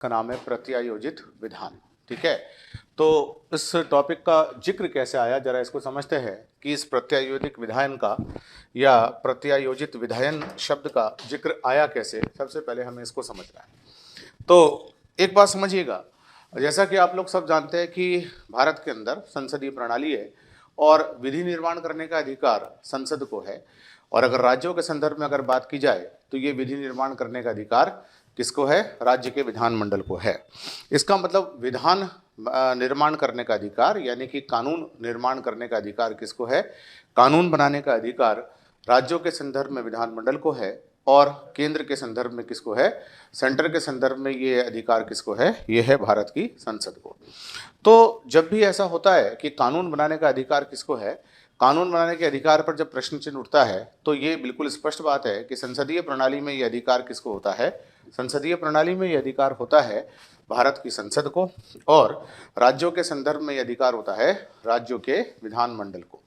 का नाम है प्रत्यायोजित विधान। ठीक है, तो इस टॉपिक का जिक्र कैसे आया, जरा इसको समझते हैं कि इस प्रत्यायोजित विधान का या प्रत्यायोजित विधायन शब्द का जिक्र आया कैसे। सबसे पहले हमें इसको समझना है। तो एक बात समझिएगा, जैसा कि आप लोग सब जानते हैं कि भारत के अंदर संसदीय प्रणाली है और विधि निर्माण करने का अधिकार संसद को है। और अगर राज्यों के संदर्भ में अगर बात की जाए तो ये विधि निर्माण करने का अधिकार किसको है? राज्य के विधानमंडल को है। इसका मतलब विधान निर्माण करने का अधिकार यानी कि कानून निर्माण करने का अधिकार किसको है? कानून बनाने का अधिकार राज्यों के संदर्भ में विधानमंडल को है और केंद्र के संदर्भ में किसको है? सेंटर के संदर्भ में ये अधिकार किसको है? ये है भारत की संसद को। तो जब भी ऐसा होता है कि कानून बनाने का अधिकार किसको है, कानून बनाने के अधिकार पर जब प्रश्न चिन्ह उठता है तो ये बिल्कुल स्पष्ट बात है कि संसदीय प्रणाली में ये अधिकार किसको होता है? संसदीय प्रणाली में ये अधिकार होता है भारत की संसद को और राज्यों के संदर्भ में ये अधिकार होता है राज्यों के विधानमंडल को।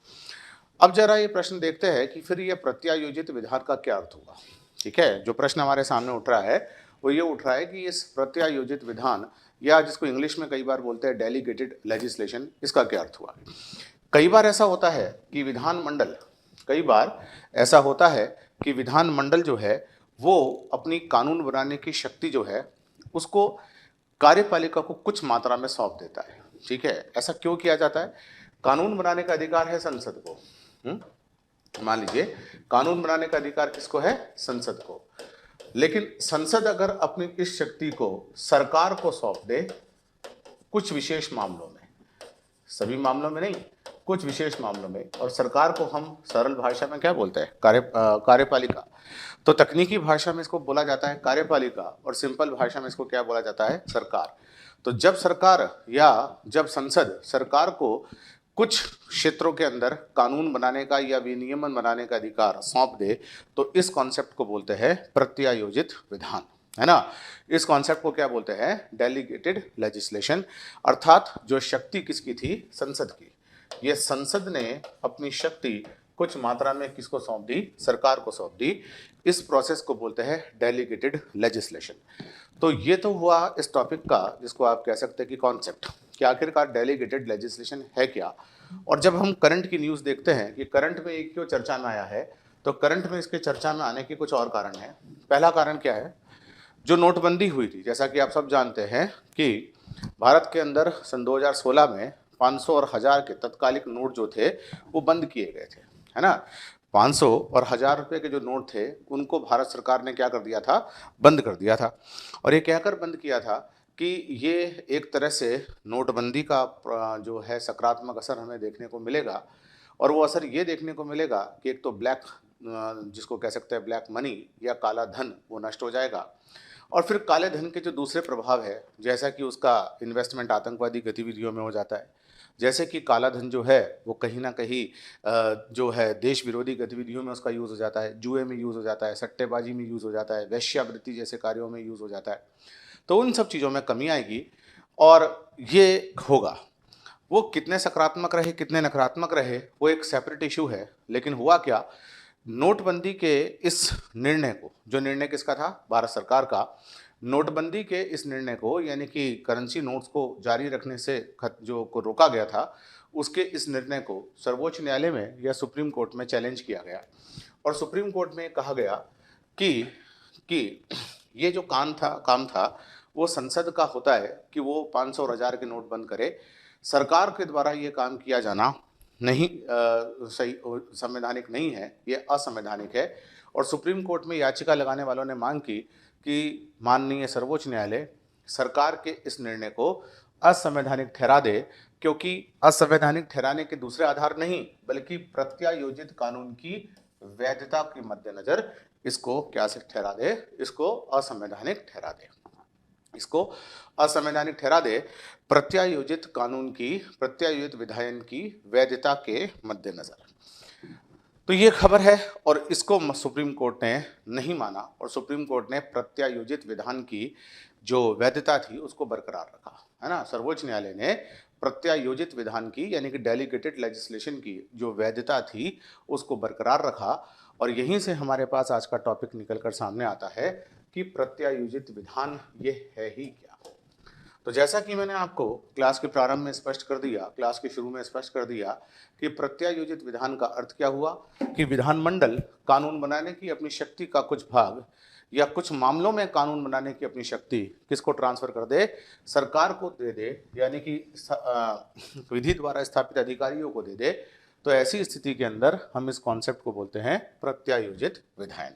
अब जरा ये प्रश्न देखते हैं कि फिर ये प्रत्यायोजित विधान का क्या अर्थ होगा। ठीक है, जो प्रश्न हमारे सामने उठ रहा है वो ये उठ रहा है कि इस प्रत्यायोजित विधान या जिसको इंग्लिश में कई बार बोलते हैं डेलीगेटेड लेजिस्लेशन, इसका क्या अर्थ हुआ। कई बार ऐसा होता है कि विधानमंडल कई बार ऐसा होता है कि विधानमंडल जो है वो अपनी कानून बनाने की शक्ति जो है उसको कार्यपालिका को कुछ मात्रा में सौंप देता है। ठीक है, ऐसा क्यों किया जाता है? कानून बनाने का अधिकार है संसद को। मान लीजिए कानून बनाने का अधिकार किसको है? संसद को। लेकिन संसद अगर अपनी इस शक्ति को सरकार को सौंप दे कुछ विशेष मामलों में, सभी मामलों में नहीं, कुछ विशेष मामलों में, और सरकार को हम सरल भाषा में क्या बोलते हैं? कार्यपालिका। तो तकनीकी भाषा में इसको बोला जाता है कार्यपालिका और सिंपल भाषा में इसको क्या बोला जाता है? सरकार। तो जब सरकार या जब संसद सरकार को कुछ क्षेत्रों के अंदर कानून बनाने का या विनियमन बनाने का अधिकार सौंप दे तो इस कॉन्सेप्ट को बोलते हैं प्रत्यायोजित विधान, है ना। इस कॉन्सेप्ट को क्या बोलते हैं? Delegated legislation. अर्थात जो शक्ति किसकी थी? संसद की। ये संसद ने अपनी शक्ति कुछ मात्रा में किसको सौंप दी? सरकार को सौंप दी। इस प्रोसेस को बोलते हैं डेलीगेटेड लेजिस्लेशन। तो ये तो हुआ इस टॉपिक का जिसको आप कह सकते हैं कि कॉन्सेप्ट, कि आखिरकार डेलीगेटेड लेजिस्लेशन है क्या। और जब हम करंट की न्यूज़ देखते हैं कि करंट में ये क्यों चर्चा में आया है, तो करंट में इसके चर्चा में आने के कुछ और कारण हैं। पहला कारण क्या है? जो नोटबंदी हुई थी, जैसा कि आप सब जानते हैं कि भारत के अंदर सन 2016 में 500 और 1000 के तत्कालिक नोट जो थे वो बंद किए गए थे, है ना। 500 और 1000 रुपये के जो नोट थे उनको भारत सरकार ने क्या कर दिया था? बंद कर दिया था। और ये कहकर बंद किया था कि ये एक तरह से नोटबंदी का जो है सकारात्मक असर हमें देखने को मिलेगा। और वो असर ये देखने को मिलेगा कि एक तो ब्लैक जिसको कह सकते हैं ब्लैक मनी या काला धन, वो नष्ट हो जाएगा। और फिर काले धन के जो दूसरे प्रभाव है, जैसा कि उसका इन्वेस्टमेंट आतंकवादी गतिविधियों में हो जाता है, जैसे कि काला धन जो है वो कहीं ना कहीं जो है देश विरोधी गतिविधियों में उसका यूज़ हो जाता है, जुए में यूज़ हो जाता है, सट्टेबाजी में यूज़ हो जाता है, वेश्यावृत्ति जैसे कार्यों में यूज़ हो जाता है। तो उन सब चीज़ों में कमी आएगी और ये होगा। वो कितने सकारात्मक रहे कितने नकारात्मक रहे वो एक सेपरेट इशू है। लेकिन हुआ क्या? नोटबंदी के इस निर्णय को, जो निर्णय किसका था? भारत सरकार का। नोटबंदी के इस निर्णय को यानी कि करेंसी नोट्स को जारी रखने से जो को रोका गया था, उसके इस निर्णय को सर्वोच्च न्यायालय में या सुप्रीम कोर्ट में चैलेंज किया गया। और सुप्रीम कोर्ट में कहा गया कि ये जो काम था वो संसद का होता है कि वो 500 और 1000 के नोट बंद करे। सरकार के द्वारा ये काम किया जाना नहीं सही संवैधानिक नहीं है, ये असंवैधानिक है। और सुप्रीम कोर्ट में याचिका लगाने वालों ने मांग की कि माननीय सर्वोच्च न्यायालय सरकार के इस निर्णय को असंवैधानिक ठहरा दे, क्योंकि असंवैधानिक ठहराने के दूसरे आधार नहीं बल्कि प्रत्यायोजित कानून की वैधता के मद्देनजर इसको क्या से ठहरा दे? इसको असंवैधानिक ठहरा दे। इसको असंवैधानिक ठहरा दे प्रत्यायोजित कानून की, प्रत्यायोजित विधायन की वैधता के मद्देनजर। तो ये खबर है और इसको सुप्रीम कोर्ट ने नहीं माना और सुप्रीम कोर्ट ने प्रत्यायोजित विधान की जो वैधता थी उसको बरकरार रखा, है ना। सर्वोच्च न्यायालय ने प्रत्यायोजित विधान की यानी कि डेलीगेटेड लेजिस्लेशन की जो वैधता थी उसको बरकरार रखा। और यहीं से हमारे पास आज का टॉपिक निकल कर सामने आता है कि प्रत्यायोजित विधान ये है ही क्या। तो जैसा कि मैंने आपको क्लास के प्रारंभ में स्पष्ट कर दिया, क्लास के शुरू में स्पष्ट कर दिया कि प्रत्यायोजित विधान का अर्थ क्या हुआ कि विधानमंडल कानून बनाने की अपनी शक्ति का कुछ भाग या कुछ मामलों में कानून बनाने की अपनी शक्ति किसको ट्रांसफर कर दे, सरकार को दे दे, यानी कि विधि द्वारा स्थापित अधिकारियों को दे दे। तो ऐसी स्थिति के अंदर हम इस कॉन्सेप्ट को बोलते हैं प्रत्यायोजित विधायन।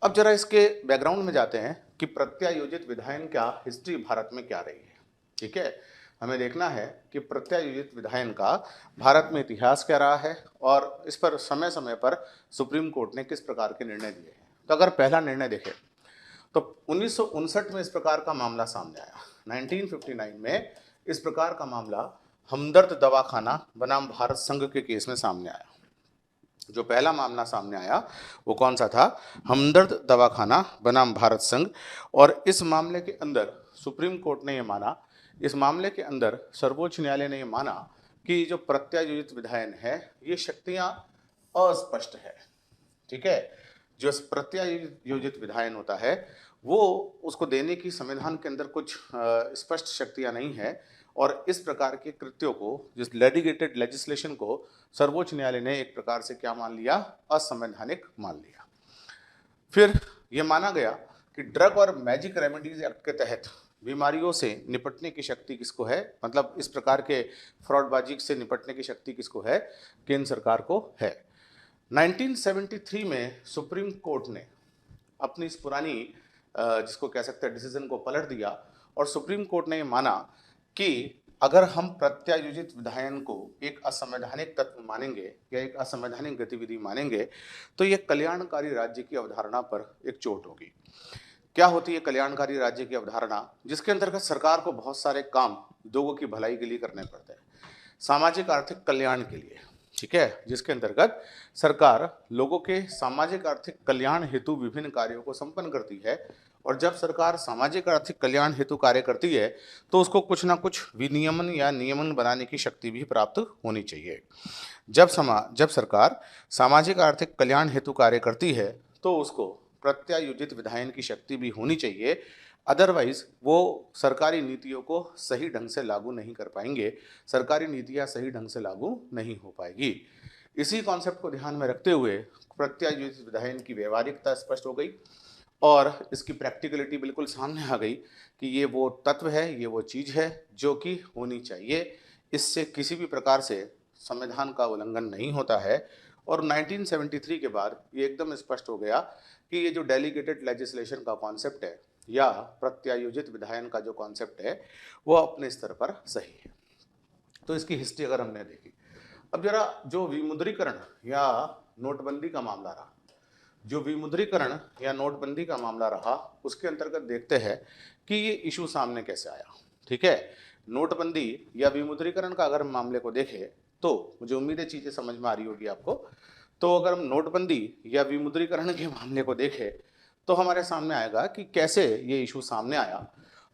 अब जरा इसके बैकग्राउंड में जाते हैं कि प्रत्यायोजित विधायन क्या हिस्ट्री भारत में क्या रही है। ठीक है, हमें देखना है कि प्रत्यायोजित विधायन का भारत में इतिहास क्या रहा है और इस पर समय समय पर सुप्रीम कोर्ट ने किस प्रकार के निर्णय दिए हैं। तो अगर पहला निर्णय देखें तो 1959 में इस प्रकार का मामला सामने आया। 1959 में इस प्रकार का मामला हमदर्द दवाखाना बनाम भारत संघ के केस में सामने आया। जो पहला मामला सामने आया वो कौन सा था? हमदर्द दवाखाना बनाम भारत संघ। और इस मामले के अंदर सुप्रीम कोर्ट ने यह माना, इस मामले के अंदर सर्वोच्च न्यायालय ने यह माना कि जो प्रत्यायोजित विधायन है ये शक्तियां अस्पष्ट है। ठीक है, जो प्रत्यायोजित विधायन होता है वो उसको देने की संविधान के अंदर कुछ स्पष्ट शक्तियां नहीं है और इस प्रकार के कृत्यों को, जिस लेजिस्लेटेड लेजिस्लेशन को सर्वोच्च न्यायालय ने एक प्रकार से क्या मान लिया? असंवैधानिक मान लिया। फिर यह माना गया कि ड्रग और मैजिक रेमेडीज एक्ट के तहत बीमारियों से निपटने की शक्ति किसको है, मतलब इस प्रकार के फ्रॉडबाजी से निपटने की शक्ति किसको है? केंद्र सरकार को है। 1973 में सुप्रीम कोर्ट ने अपनी इस पुरानी जिसको कह सकते हैं डिसीजन को पलट दिया और सुप्रीम कोर्ट ने यह माना कि अगर हम प्रत्यायोजित विधायन को एक असंवैधानिक तत्व मानेंगे या एक असंवैधानिक गतिविधि मानेंगे तो यह कल्याणकारी राज्य की अवधारणा पर एक चोट होगी। क्या होती है कल्याणकारी राज्य की अवधारणा? जिसके अंतर्गत सरकार को बहुत सारे काम लोगों की भलाई के लिए करने पड़ते हैं, सामाजिक आर्थिक कल्याण के लिए। ठीक है, जिसके अंतर्गत सरकार लोगों के सामाजिक आर्थिक कल्याण हेतु विभिन्न कार्यों को संपन्न करती है। और जब सरकार सामाजिक आर्थिक कल्याण हेतु कार्य करती है तो उसको कुछ ना कुछ विनियमन या नियमन बनाने की शक्ति भी प्राप्त होनी चाहिए। जब सरकार सामाजिक आर्थिक कल्याण हेतु कार्य करती है तो उसको प्रत्यायोजित विधायन की शक्ति भी होनी चाहिए, अदरवाइज वो सरकारी नीतियों को सही ढंग से लागू नहीं कर पाएंगे, सरकारी नीतियां सही ढंग से लागू नहीं हो पाएगी। इसी कॉन्सेप्ट को ध्यान में रखते हुए प्रत्यायोजित विधायन की व्यवहारिकता स्पष्ट हो गई और इसकी प्रैक्टिकलिटी बिल्कुल सामने आ गई कि ये वो तत्व है, ये वो चीज़ है जो कि होनी चाहिए। इससे किसी भी प्रकार से संविधान का उल्लंघन नहीं होता है। और 1973 के बाद ये एकदम स्पष्ट हो गया कि ये जो डेलीगेटेड लेजिस्लेशन का कॉन्सेप्ट है या प्रत्यायोजित विधायन का जो कॉन्सेप्ट है वो अपने स्तर पर सही है। तो इसकी हिस्ट्री अगर हमने देखी, अब जरा जो विमुद्रीकरण या नोटबंदी का मामला रहा, जो विमुद्रीकरण या नोटबंदी का मामला रहा उसके अंतर्गत देखते हैं कि ये इशू सामने कैसे आया। ठीक है, नोटबंदी या विमुद्रीकरण का अगर हम मामले को देखें तो मुझे उम्मीद है चीज़ें समझ में आ रही होगी आपको। तो अगर हम नोटबंदी या विमुद्रीकरण के मामले को देखें तो हमारे सामने आएगा कि कैसे ये इशू सामने आया।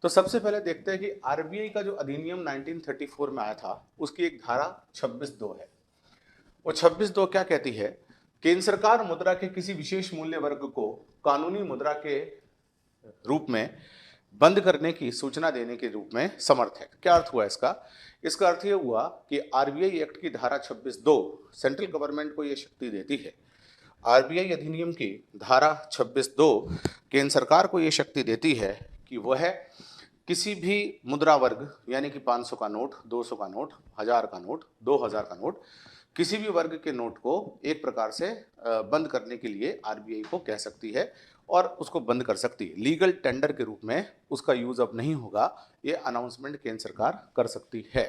तो सबसे पहले देखते हैं कि आरबीआई का जो अधिनियम 1934 में आया था उसकी एक धारा 26(2) है। वो 26(2) क्या कहती है? केंद्र सरकार मुद्रा के किसी विशेष मूल्य वर्ग को कानूनी मुद्रा के रूप में बंद करने की सूचना देने के रूप में समर्थ है। क्या अर्थ हुआ इसका? इसका अर्थ ये हुआ कि आरबीआई एक्ट की धारा 26(2) सेंट्रल गवर्नमेंट को ये शक्ति देती है। आरबीआई अधिनियम की धारा 26(2) केंद्र सरकार को ये शक्ति देती है कि वह किसी भी मुद्रा वर्ग यानी कि 500 का नोट, 200 का नोट, 1000 का नोट, 2000 का नोट, किसी भी वर्ग के नोट को एक प्रकार से बंद करने के लिए आरबीआई को कह सकती है और उसको बंद कर सकती है। लीगल टेंडर के रूप में उसका यूज अब नहीं होगा, ये अनाउंसमेंट केंद्र सरकार कर सकती है।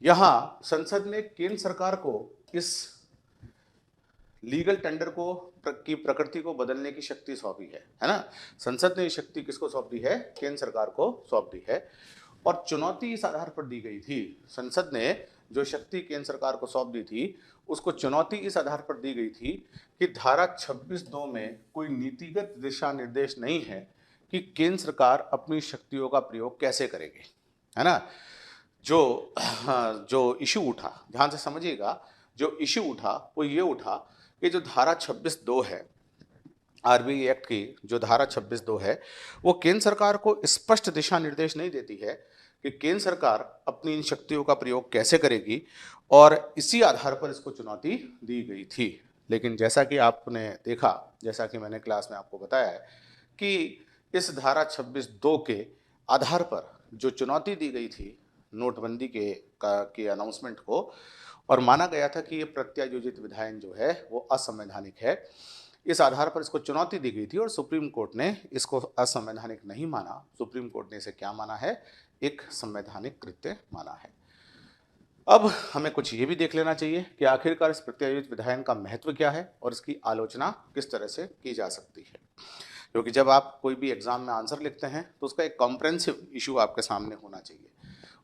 यहाँ संसद ने केंद्र सरकार को इस लीगल टेंडर को की प्रकृति को बदलने की शक्ति सौंपी है ना। संसद ने ये शक्ति किसको सौंप दी है? केंद्र सरकार को सौंप दी है। और चुनौती इस आधार पर दी गई थी, संसद ने जो शक्ति केंद्र सरकार को सौंप दी थी उसको चुनौती इस आधार पर दी गई थी कि धारा 26(2) में कोई नीतिगत दिशा निर्देश नहीं है कि केंद्र सरकार अपनी शक्तियों का प्रयोग कैसे करेगी, है ना। जो इशू उठा, ध्यान से समझिएगा, जो इशू उठा वो ये उठा कि जो धारा 26(2) है आरबीआई एक्ट की जो धारा 26(2) है, वो केंद्र सरकार को स्पष्ट दिशा निर्देश नहीं देती है कि केंद्र सरकार अपनी इन शक्तियों का प्रयोग कैसे करेगी, और इसी आधार पर इसको चुनौती दी गई थी। लेकिन जैसा कि आपने देखा, जैसा कि मैंने क्लास में आपको बताया है कि इस धारा 26(2) के आधार पर जो चुनौती दी गई थी नोटबंदी के अनाउंसमेंट को, और माना गया था कि ये प्रत्यायोजित विधायन जो है वो असंवैधानिक है, इस आधार पर इसको चुनौती दी गई थी और सुप्रीम कोर्ट ने इसको असंवैधानिक नहीं माना। सुप्रीम कोर्ट ने इसे क्या माना है? एक संवैधानिक कृत्य माना है। अब हमें कुछ ये भी देख लेना चाहिए कि आखिरकार इस प्रत्यायोजित विधायन का महत्व क्या है और इसकी आलोचना किस तरह से की जा सकती है। क्योंकि जब आप कोई भी एग्जाम में आंसर लिखते हैं तो उसका एक कॉम्प्रेहेंसिव इशू आपके सामने होना चाहिए,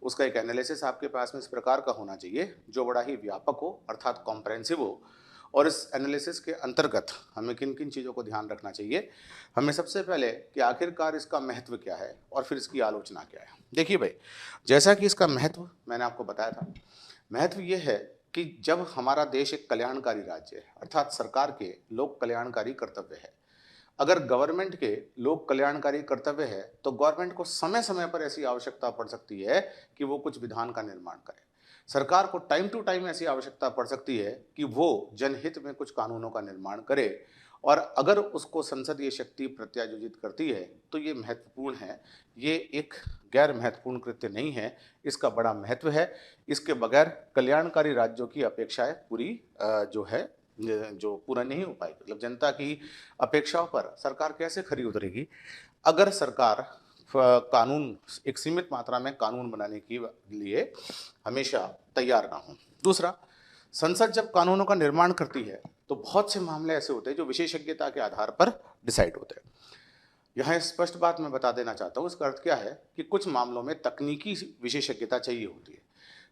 उसका एक एनालिसिस आपके पास में इस प्रकार का होना चाहिए जो बड़ा ही व्यापक हो, अर्थात कॉम्प्रेहेंसिव हो। और इस एनालिसिस के अंतर्गत हमें किन किन चीज़ों को ध्यान रखना चाहिए? हमें सबसे पहले कि आखिरकार इसका महत्व क्या है और फिर इसकी आलोचना क्या है। देखिए भाई, जैसा कि इसका महत्व मैंने आपको बताया था, महत्व ये है कि जब हमारा देश एक कल्याणकारी राज्य है, अर्थात सरकार के लोक कल्याणकारी कर्तव्य है, अगर गवर्नमेंट के लोक कल्याणकारी कर्तव्य है तो गवर्नमेंट को समय समय पर ऐसी आवश्यकता पड़ सकती है कि वो कुछ विधान का निर्माण करे। सरकार को टाइम टू टाइम ऐसी आवश्यकता पड़ सकती है कि वो जनहित में कुछ कानूनों का निर्माण करे, और अगर उसको संसदीय शक्ति प्रत्यायोजित करती है तो ये महत्वपूर्ण है, ये एक गैर महत्वपूर्ण कृत्य नहीं है, इसका बड़ा महत्व है। इसके बगैर कल्याणकारी राज्यों की अपेक्षाएं पूरी जो है जो पूरा नहीं हो पाएगी। मतलब जनता की अपेक्षाओं पर सरकार कैसे खरी उतरेगी अगर सरकार कानून, एक सीमित मात्रा में कानून बनाने के लिए हमेशा तैयार ना हो। दूसरा, संसद जब कानूनों का निर्माण करती है तो बहुत से मामले ऐसे होते हैं जो विशेषज्ञता के आधार पर डिसाइड होते हैं। यहाँ स्पष्ट बात मैं बता देना चाहता हूँ, इसका अर्थ क्या है कि कुछ मामलों में तकनीकी विशेषज्ञता चाहिए होती है।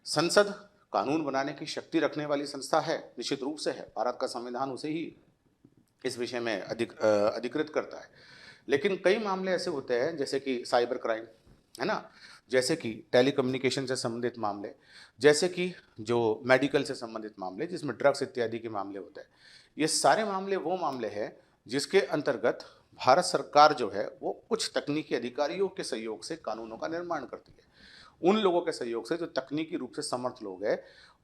संसद कानून बनाने की शक्ति रखने वाली संस्था है, निश्चित रूप से है, भारत का संविधान उसे ही इस विषय में अधिकृत करता है। लेकिन कई मामले ऐसे होते हैं जैसे कि साइबर क्राइम, है ना, जैसे कि टेलीकम्युनिकेशन से संबंधित मामले, जैसे कि जो मेडिकल से संबंधित मामले जिसमें ड्रग्स इत्यादि के मामले होते हैं। ये सारे मामले वो मामले हैं जिसके अंतर्गत भारत सरकार जो है वो कुछ तकनीकी अधिकारियों के सहयोग से कानूनों का निर्माण करती है। उन लोगों के सहयोग से जो तकनीकी रूप से समर्थ लोग हैं,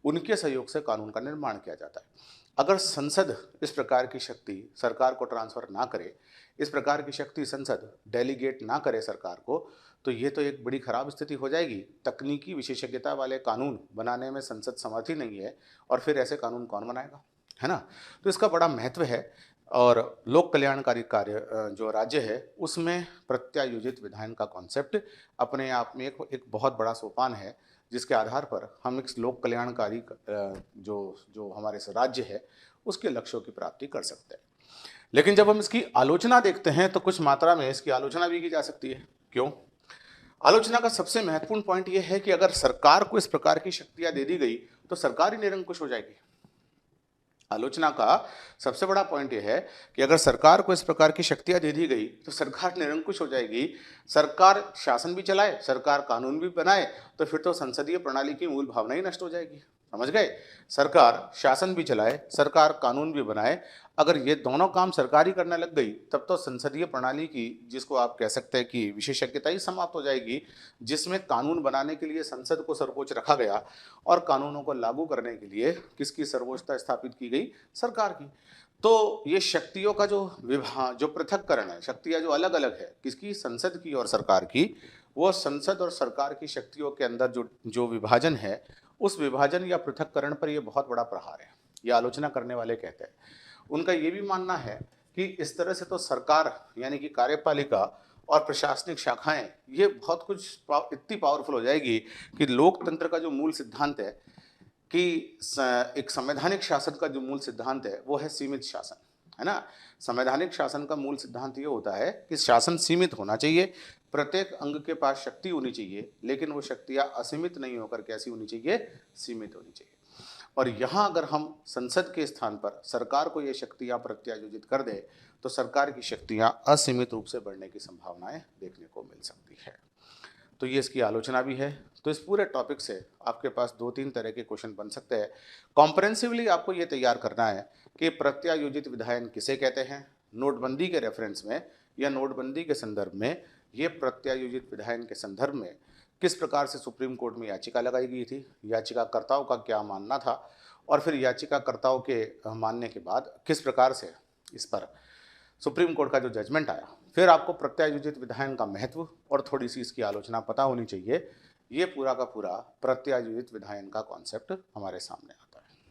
उनके सहयोग से कानून का निर्माण किया जाता है। अगर संसद इस प्रकार की शक्ति सरकार को ट्रांसफर ना करे, इस प्रकार की शक्ति संसद डेलीगेट ना करे सरकार को, तो ये तो एक बड़ी खराब स्थिति हो जाएगी। तकनीकी विशेषज्ञता वाले कानून बनाने में संसद समर्थ ही नहीं है, और फिर ऐसे कानून कौन बनाएगा, है ना। तो इसका बड़ा महत्व है। और लोक कल्याणकारी कार्य जो राज्य है उसमें प्रत्यायोजित विधायन का कॉन्सेप्ट अपने आप में एक बहुत बड़ा सोपान है, जिसके आधार पर हम एक लोक कल्याणकारी जो जो हमारे राज्य है उसके लक्ष्यों की प्राप्ति कर सकते हैं। लेकिन जब हम इसकी आलोचना देखते हैं तो कुछ मात्रा में इसकी आलोचना भी की जा सकती है। क्यों? आलोचना का सबसे महत्वपूर्ण पॉइंट यह है कि अगर सरकार को इस प्रकार की शक्तियां दे दी गई तो सरकार ही निरंकुश हो जाएगी। आलोचना का सबसे बड़ा पॉइंट यह है कि अगर सरकार को इस प्रकार की शक्तियां दे दी गई तो सरकार निरंकुश हो जाएगी। सरकार शासन भी चलाए, सरकार कानून भी बनाए, तो फिर तो संसदीय प्रणाली की मूल भावना ही नष्ट हो जाएगी। समझ गए? सरकार शासन भी चलाए, सरकार कानून भी बनाए, अगर ये दोनों काम सरकार ही करने लग गई तब तो संसदीय प्रणाली की, जिसको आप कह सकते हैं कि विशेषज्ञता ही समाप्त हो जाएगी, जिसमें कानून बनाने के लिए संसद को सर्वोच्च रखा गया और कानूनों को लागू करने के लिए किसकी सर्वोच्चता स्थापित की गई? सरकार की। तो ये शक्तियों का जो पृथक्करण है, शक्तियां जो अलग अलग है किसकी? संसद की और सरकार की, वो संसद और सरकार की शक्तियों के अंदर जो जो विभाजन है, उस विभाजन या पृथक्करण पर यह बहुत बड़ा प्रहार है, ये आलोचना करने वाले कहते हैं। उनका ये भी मानना है कि इस तरह से तो सरकार यानी कि कार्यपालिका और प्रशासनिक शाखाएं ये बहुत कुछ इतनी पावरफुल हो जाएगी कि लोकतंत्र का जो मूल सिद्धांत है कि एक संवैधानिक शासन का जो मूल सिद्धांत है वो है सीमित शासन, है ना। संवैधानिक शासन का मूल सिद्धांत ये होता है कि शासन सीमित होना चाहिए, प्रत्येक अंग के पास शक्ति होनी चाहिए, लेकिन वो शक्तियां असीमित नहीं होकर कैसी होनी चाहिए? सीमित होनी चाहिए। और यहाँ अगर हम संसद के स्थान पर सरकार को ये शक्तियां प्रत्यायोजित कर दे तो सरकार की शक्तियां असीमित रूप से बढ़ने की संभावनाएं देखने को मिल सकती है। तो ये इसकी आलोचना भी है। तो इस पूरे टॉपिक से आपके पास 2-3 तरह के क्वेश्चन बन सकते हैं। कॉम्प्रहेंसिवली आपको ये तैयार करना है कि प्रत्यायोजित विधायन किसे कहते हैं, नोटबंदी के रेफरेंस में या नोटबंदी के संदर्भ में ये प्रत्यायोजित विधायन के संदर्भ में किस प्रकार से सुप्रीम कोर्ट में याचिका लगाई गई थी, याचिकाकर्ताओं का क्या मानना था, और फिर याचिकाकर्ताओं के मानने के बाद किस प्रकार से इस पर सुप्रीम कोर्ट का जो जजमेंट आया। फिर आपको प्रत्यायोजित विधायन का महत्व और थोड़ी सी इसकी आलोचना पता होनी चाहिए। ये पूरा का पूरा प्रत्यायोजित विधायन का कॉन्सेप्ट हमारे सामने आता है।